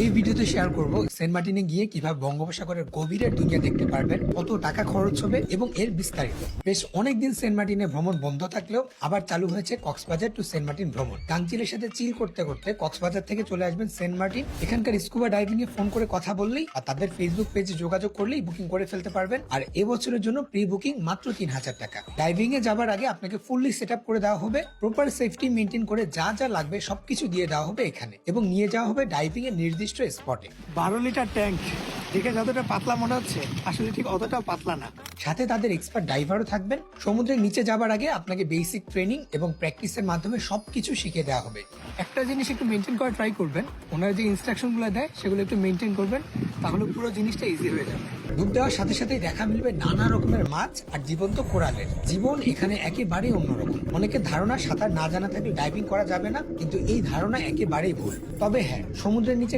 এই ভিডিওতে শেয়ার করব সেন্ট মার্টিনে গিয়ে কিভাবে বঙ্গোপসাগরের গভীরের দুনিয়া দেখতে পারবেন, কত টাকা খরচ হবে এবং এর বিস্তারিত। বেশ অনেকদিন সেন্ট মার্টিনে ভ্রমণ বন্ধ থাকলেও আবার চালু হয়েছে কক্সবাজার টু সেন্ট মার্টিন ভ্রমণ। গাংচিলের সাথে চিল করতে করতে কক্সবাজার থেকে চলে আসবেন সেন্ট মার্টিন। এখানকার স্কুবা ডাইভিং এ ফোন করে কথা বললেই আর তাদের ফেসবুক পেজে যোগাযোগ করলেই বুকিং করে ফেলতে পারবেন। আর এবছরের জন্য প্রি বুকিং মাত্র ৩,০০০ টাকা। ডাইভিং এ যাবার আগে আপনাকে ফুললি সেট আপ করে দেওয়া হবে, প্রপার সেফটি মেনটেন করে যা যা লাগবে সবকিছু দিয়ে দেওয়া হবে এখানে, এবং নিয়ে যাওয়া হবে ডাইভিং এর নির্দিষ্ট স্পটে। 12 লিটার ট্যাঙ্ক দেখে যতটা পাতলা মনে হচ্ছে আসলে ঠিক অতটাও পাতলা না। সাথে তাদের এক্সপার্ট ড্রাইভারও থাকবেন। সমুদ্রের নিচে যাবার আগে আপনাকে বেসিক ট্রেনিং এবং প্র্যাকটিসের মাধ্যমে সবকিছু শিখে দেওয়া হবে। একটা জিনিস একটু মেনটেন করা ট্রাই করবেন, ওনারা যে ইনস্ট্রাকশনগুলো দেয় সেগুলো একটু মেনটেন করবেন, তাহলে পুরো জিনিসটা ইজি হয়ে যাবে। ডুব দেওয়ার সাথে সাথেই দেখা মিলবে নানা রকমের মাছ আর জীবন্ত কোরালের। জীবন এখানে একেবারেই অন্যরকম। অনেকের ধারণা সাঁতার না জানা থাকলে ডাইভিং করা যাবে না, কিন্তু এই ধারণা একেবারেই ভুল। তবে হ্যাঁ, সমুদ্রের নিচে